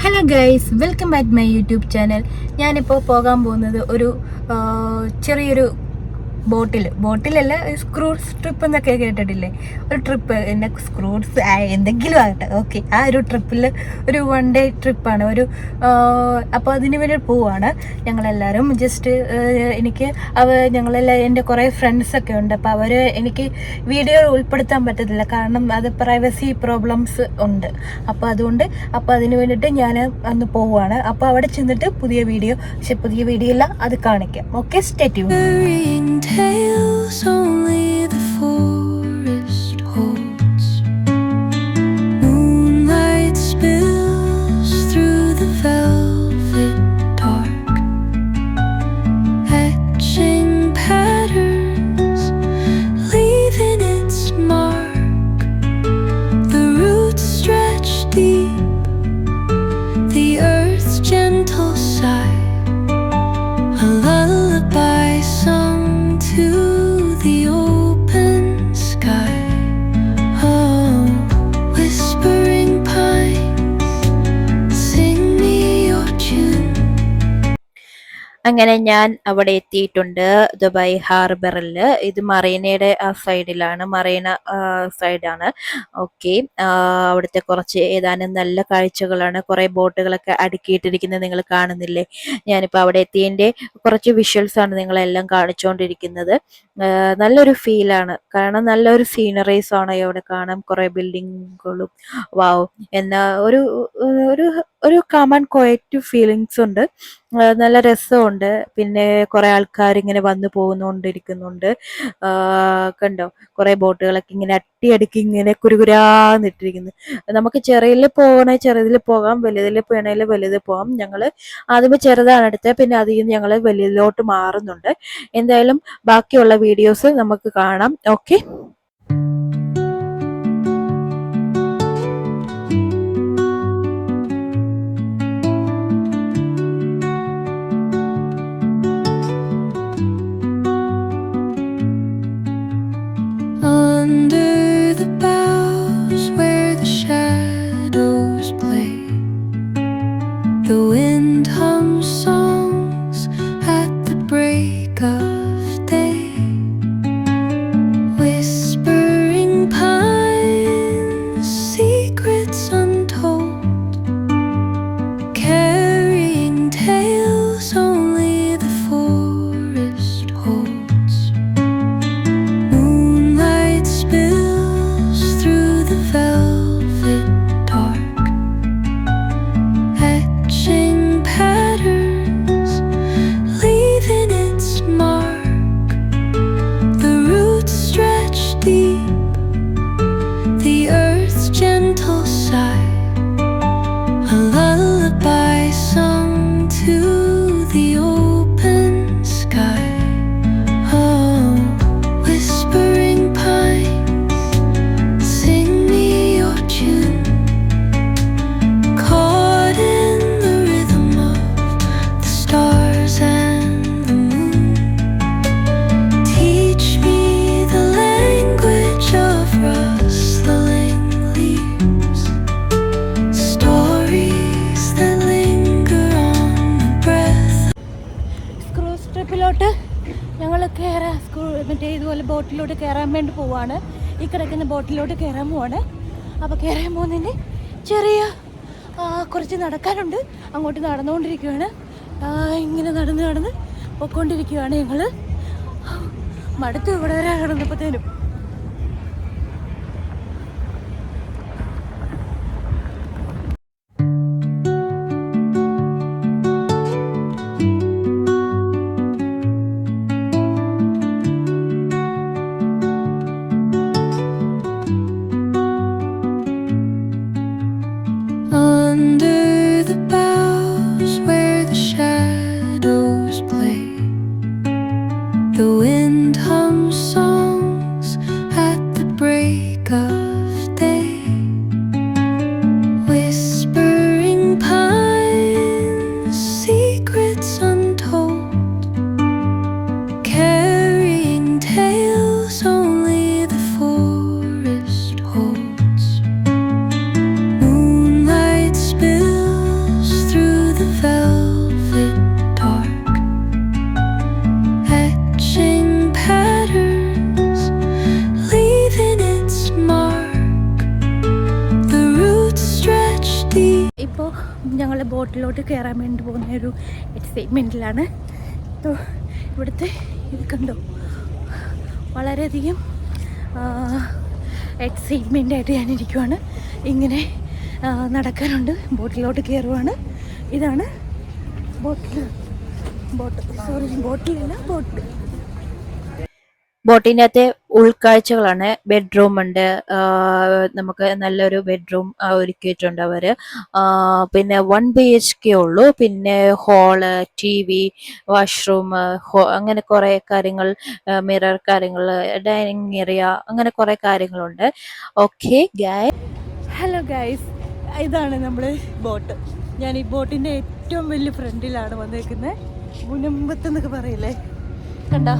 Hello guys, welcome back my YouTube channel. ഞാനിപ്പോൾ പോകാൻ പോകുന്നത് ഒരു ചെറിയൊരു ബോട്ടിലല്ല, സ്ക്രൂസ് ട്രിപ്പ് എന്നൊക്കെ കേട്ടിട്ടില്ലേ? ഒരു ട്രിപ്പ് എന്നെ സ്ക്രൂസ് എന്തെങ്കിലും ആകട്ടെ, ഓക്കെ. ആ ഒരു ട്രിപ്പിൽ ഒരു 1 ഡേ ട്രിപ്പാണ്. അപ്പോൾ അതിന് വേണ്ടി പോവാണ് ഞങ്ങളെല്ലാവരും. ജസ്റ്റ് എനിക്ക് എൻ്റെ കുറേ ഫ്രണ്ട്സൊക്കെ ഉണ്ട്. അപ്പോൾ അവർ എനിക്ക് വീഡിയോ ഉൾപ്പെടുത്താൻ പറ്റത്തില്ല, കാരണം അത് പ്രൈവസി പ്രോബ്ലംസ് ഉണ്ട്. അപ്പോൾ അതിന് വേണ്ടിയിട്ട് ഞാൻ അന്ന് പോവുകയാണ്. അപ്പോൾ അവിടെ ചെന്നിട്ട് പുതിയ വീഡിയോ അല്ല, അത് കാണിക്കാം. Okay, stay tune. Tales only the forest holds. Moonlight spills through the velvet dark, etching patterns, leaving its mark. The roots stretch deep, the earth's gentle sigh, a lullaby sung to the open sky. Oh, whispering pines, sing me your tune. അങ്ങനെ ഞാൻ അവിടെ എത്തിയിട്ടുണ്ട്, Dubai ഹാർബറിൽ. ഇത് മറീനയുടെ ആ സൈഡിലാണ്, മറീന സൈഡാണ്. Okay, അവിടുത്തെ കുറച്ച് ഏതാനും നല്ല കാഴ്ചകളാണ്. കുറേ ബോട്ടുകളൊക്കെ അടുക്കിയിട്ടിരിക്കുന്നത് നിങ്ങൾ കാണുന്നില്ലേ? ഞാനിപ്പോൾ അവിടെ എത്തിയതിൻ്റെ കുറച്ച് വിഷ്വൽസ് ആണ് നിങ്ങളെല്ലാം കാണിച്ചുകൊണ്ടിരിക്കുന്നത്. നല്ലൊരു ഫീലാണ്, കാരണം നല്ലൊരു സീനറീസ് ആണ് അവിടെ കാണാൻ. കുറേ ബിൽഡിങ്ങുകളും വാവ് എന്ന ഒരു ഒരു ഒരു കാം ആൻഡ് ക്വയറ്റ് ഫീലിങ്സ് ഉണ്ട്. നല്ല രസമുണ്ട്. പിന്നെ കുറെ ആൾക്കാർ ഇങ്ങനെ വന്നു പോകുന്നോണ്ടിരിക്കുന്നുണ്ട്. കണ്ടോ, കുറെ ബോട്ടുകളൊക്കെ ഇങ്ങനെ അട്ടിയടുക്കി ഇങ്ങനെ കുരുകുരാന്നിട്ടിരിക്കുന്നു. നമുക്ക് ചെറുതിൽ പോകാം, വലുതിൽ വേണേൽ വലുത് പോകാം. ഞങ്ങള് ആദ്യമേ ചെറുതാണ് എടുത്തത്, പിന്നെ അതിൽ നിന്ന് ഞങ്ങൾ വലുതിലോട്ട് മാറുന്നുണ്ട്. എന്തായാലും ബാക്കിയുള്ള വീഡിയോസ് നമുക്ക് കാണാം. Okay. Under the boughs where the shadows play, the wind hums songs at the break of day. Whispering pines, secrets untold, carrying tales only the forest holds. Moonlight spills through the velvet dark, etching patterns, leaving its mark. The roots stretch deep, the earth's gentle sigh, a lullaby sung to the open sky. Oh, whispering pines, sing me your tune. Caught in the rhythm of the stars and the moon, teach me the language of rustling leaves, stories that linger on the breath. Cruise ട്രിപ്പിലോട്ട് ഞങ്ങൾ മറ്റേ ഇതുപോലെ ബോട്ടിലോട്ട് കയറാൻ വേണ്ടി പോവാണ്. ഈ കിടക്കുന്ന ബോട്ടിലോട്ട് കയറാൻ പോവാണ്. അപ്പോൾ കയറാൻ പോകുന്നതിന് ചെറിയ കുറച്ച് നടക്കാനുണ്ട്. അങ്ങോട്ട് നടന്നുകൊണ്ടിരിക്കുകയാണ്. ഇങ്ങനെ നടന്ന് പൊയ്ക്കൊണ്ടിരിക്കുകയാണ് ഞങ്ങൾ. മടുത്ത് ഇവിടെ വരെ കിടന്നപ്പോഴത്തേനും. Under the boughs where the shadows play, the wind hums songs ഞങ്ങൾ ബോട്ടിലോട്ട് കയറാൻ വേണ്ടി പോകുന്ന ഒരു എക്സൈറ്റ്മെൻറ്റിലാണ്. ഇവിടുത്തെ ഇത് കണ്ടോ, വളരെയധികം എക്സൈറ്റ്മെൻ്റ് ആയിട്ട് ഞാനിരിക്കുവാണ്. ഇങ്ങനെ നടക്കാനുണ്ട്, ബോട്ടിലോട്ട് കയറുവാണ്. ഇതാണ് ബോട്ട്. ബോട്ടിനകത്തെ ഉൾക്കാഴ്ചകളാണ്. ബെഡ്റൂം ഉണ്ട്, നമുക്ക് നല്ലൊരു ബെഡ്റൂം ഒരുക്കിയിട്ടുണ്ട് അവര്. പിന്നെ 1 BHK ഉള്ളൂ. പിന്നെ ഹോള്, TV, വാഷ്റൂം, അങ്ങനെ കുറെ കാര്യങ്ങൾ, മിറർ കാര്യങ്ങൾ, ഡൈനിങ് ഏരിയ, അങ്ങനെ കുറെ കാര്യങ്ങളുണ്ട്. ഓക്കെ ഗൈസ്, ഹലോ ഗൈസ്, ഇതാണ് നമ്മൾ ബോട്ട്. ഞാൻ ഈ ബോട്ടിൻ്റെ ഏറ്റവും വലിയ ഫ്രണ്ടിലാണ് വന്നേക്കുന്നത്. മുനമ്പത്തെന്നൊക്കെ പറയില്ലേ, കണ്ടോ?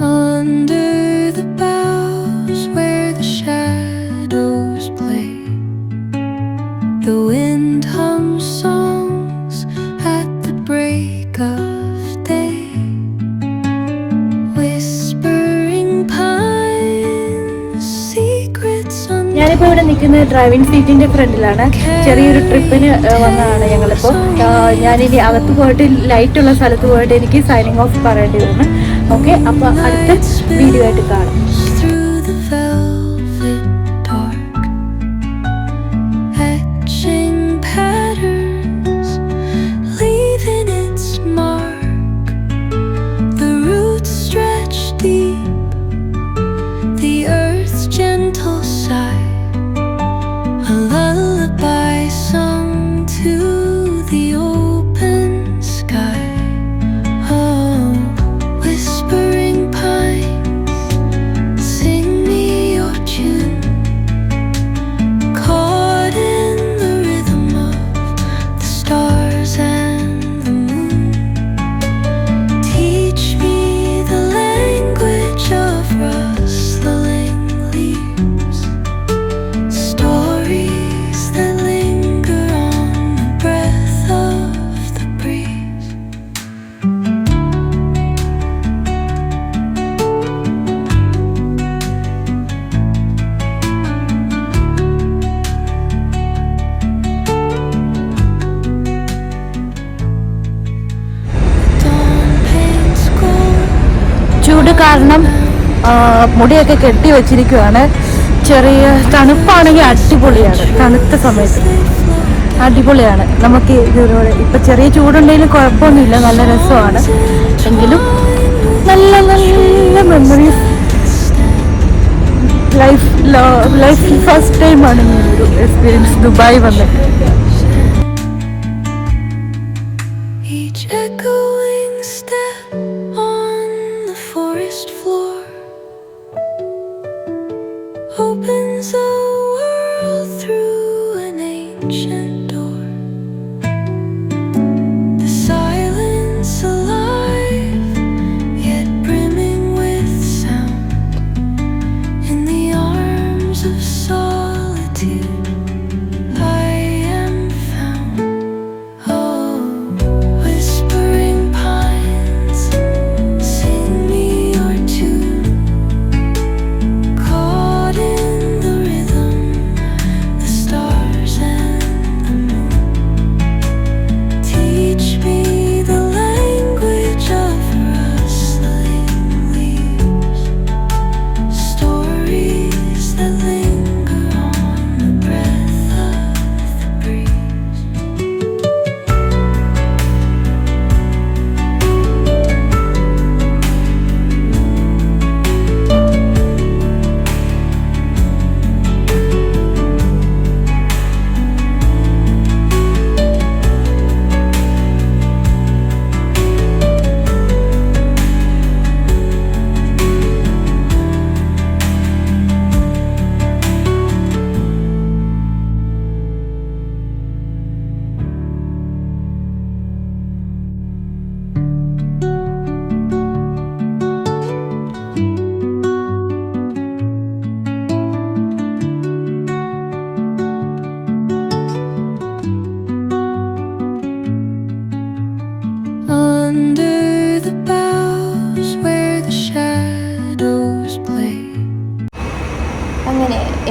Under the boughs where the shadows play, the wind hums songs at the break of day. Whispering pines, secrets ഞാനിപ്പോൾ ഇവിടെ നിൽക്കുന്നത് ഡ്രൈവിംഗ് സീറ്റിൻ്റെ ഫ്രണ്ടിലാണ്. ചെറിയൊരു ട്രിപ്പിന് വന്നതാണ് ഞങ്ങളിപ്പോൾ. ഞാനിനി അകത്ത് പോയിട്ട് ലൈറ്റുള്ള സ്ഥലത്ത് പോയിട്ട് എനിക്ക് സൈനിങ് ഓഫ് പറയേണ്ടി വരുന്നു. ഓക്കെ, അപ്പോൾ അടുത്ത വീഡിയോ ആയിട്ട് കാണാം. through the velvet dark, etching patterns, leaving its mark. The roots stretch deep, the earth's gentle sigh, a lullaby sung to the open sky. Oh, whispering pines, sing me your tune, caught in the rhythm of the stars and the moon. Teach me the language of rustling leaves, stories that linger on the breath of the breeze. Dawn paints gold. ചൂട് കാരണം മുടിയൊക്കെ കെട്ടി വെച്ചിരിക്കുവാണ്. ചെറിയ തണുപ്പാണെങ്കിൽ അടിപൊളിയാണ്. തണുത്ത സമയത്ത് അടിപൊളിയാണ്. നമുക്ക് ഇതിലൂടെ ഇപ്പം ചെറിയ ചൂടുണ്ടെങ്കിലും കുഴപ്പമൊന്നുമില്ല, നല്ല രസമാണ്. എങ്കിലും നല്ല നല്ല മെമ്മറീസ്. ലൈഫിൽ ഫസ്റ്റ് ടൈമാണ് ഇങ്ങനൊരു എക്സ്പീരിയൻസ് ദുബായ് വന്നത്. Each echoing step on the forest floor opens a world through an ancient door. The silence alive, yet brimming with sound. In the arms of solitude, I am found. Oh, whispering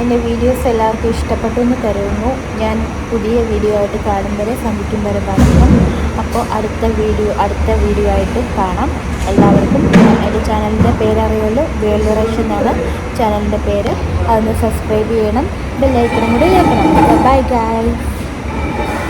എൻ്റെ videos എല്ലാവർക്കും ഇഷ്ടപ്പെട്ടു എന്ന് കരുതുന്നു. ഞാൻ പുതിയ video ആയിട്ട് കാണും വരെ സന്ധിക്കും വരെ കാണുന്നു. അപ്പോൾ അടുത്ത വീഡിയോ ആയിട്ട് കാണാം. എല്ലാവർക്കും എൻ്റെ ചാനലിൻ്റെ പേരറിയുള്ളൂ, വേൾഡ് റേഷൻ എന്നാണ് ചാനലിൻ്റെ പേര്. അതൊന്ന് സബ്സ്ക്രൈബ് ചെയ്യണം, ബെല്ലൈക്കണും കൂടി കേൾക്കണം. Bye guys.